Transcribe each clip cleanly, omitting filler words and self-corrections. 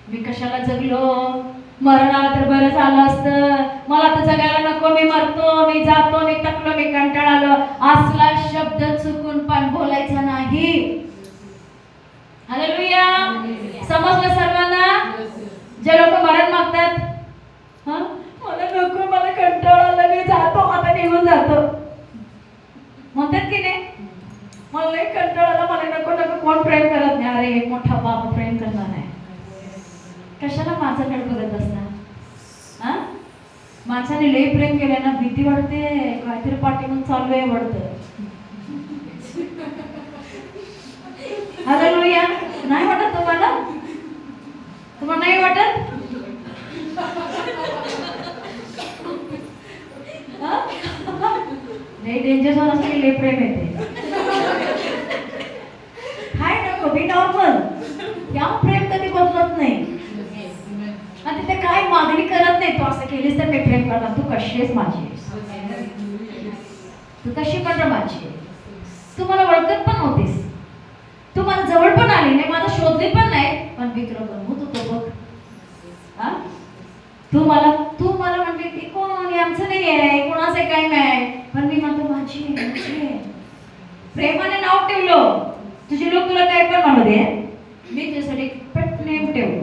मी कशाला जगलो, मरण आलं तर बरं झालं असतं, मला तर जगायला नको, मी मरतो, मी जातो, मी थकलो, मी कंटाळलो, असला शब्द चुकून पण बोलायचा नाही. हालेलुया. समजलं सर्वांना? जे लोक मरण मागतात, हा मला नको, मला कंटाळा आला, मी जातो, आता निघून जातो म्हणतात की नाही? मला लई कंटाळा आला, मला नको नको, कोण प्रेम करत नाही. अरे एक मोठा बाप प्रेम करणार नाही. कशाला माझ्याकडे बघत असणार? हा माझ्याने लई प्रेम केलं ना, भीती वाटते, काहीतरी पाठीमागून चालू आहे वाटतं. हालेलुया. नाही वाटत तुम्हाला? तुम्हाला नाही वाटत? लई डेंजर झोन असं लई प्रेम येते. हाय नको, बी नॉर्मल. या प्रेम कधी बदलत नाही. आणि तिथे काय मागणी करत नाही, तू असं केलीस तर मी प्रेम करणार, तू कशी आहेस माझी, तू कशी पण माझी. तू मला ओळखत पण नव्हतीस, तू मला जवळ पण आली नाही, मला शोधली पण नाही, पण मी तुला बनवत होतो बघ. हा तू मला म्हणते की कोण आमचं नाही आहे, कोणाचं काही नाही, पण मी म्हणतो माझी आहे. प्रेमाने नाव ठेवलं. तुझे लोक तुला काय पण म्हणू दे, मी तुझ्यासाठी पेट नेम ठेवलं.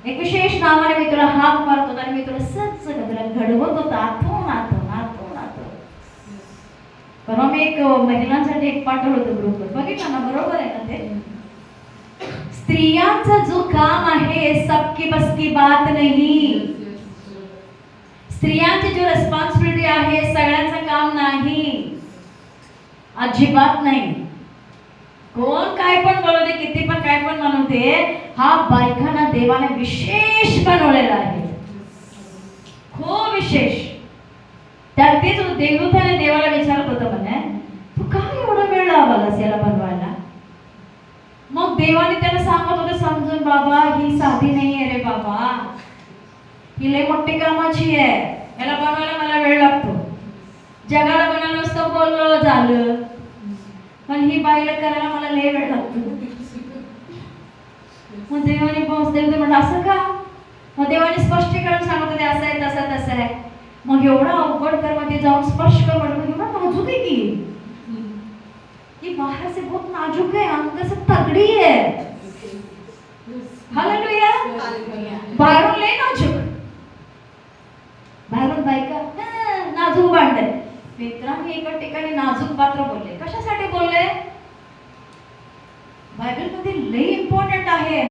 एक विशेष नावाने मी तुला हाक मारत होता आणि मी तुला सच्च तुला घडवत होता. आठवण आठवण आठवण आठवण. परवा मी एक महिलांसाठी एक पाठवलं होतं ग्रुपवर, बघितलं ना? बरोबर आहे ना ते? स्त्रियांचा जो काम आहे सबकी बस की बात नाही. स्त्रियांची जो रिस्पॉन्सिबिलिटी आहे सगळ्यांचं काम नाही, अजिबात नाही. कोण काय पण बोलू दे, किती पण काय पण म्हणू दे, हा बायकांना देवाने विशेष बनवलेला आहे, खूप विशेष. त्यात तेच देवदूताने देवाला विचारत होतं, म्हणे तू काय एवढा वेळ लावलास याला बनवायला? मग देवाने त्याला सांगत होते समजून, बाबा ही साधी नाही आहे रे बाबा, ही लई मोठी कामाची आहे, याला बनवायला मला वेळ लागतो. जगाला बनायला नुसतं बोललो झालं, पण ही बाईला करायला मला लय वेळ लागतो. मग देवाने पोहोचले म्हटलं असं का? मग देवाने स्पष्टीकरण सांगत होते, असं आहे तसं तसं आहे. मग एवढा अवघड कर, मध्ये जाऊन स्पर्श कर म्हटलं, एवढा नाजूक आहे की बाहर से बहुत नाजुक है, अंदर से तगड़ी है. हालेलुया. बाहेरून लय नाजूक, बाहेरून बायका नाजूक भांडत. मित्रांनी एका ठिकाणी नाजूक पात्र बोलले. कशासाठी बोलले? बायबलमध्ये लय इम्पॉर्टंट आहे.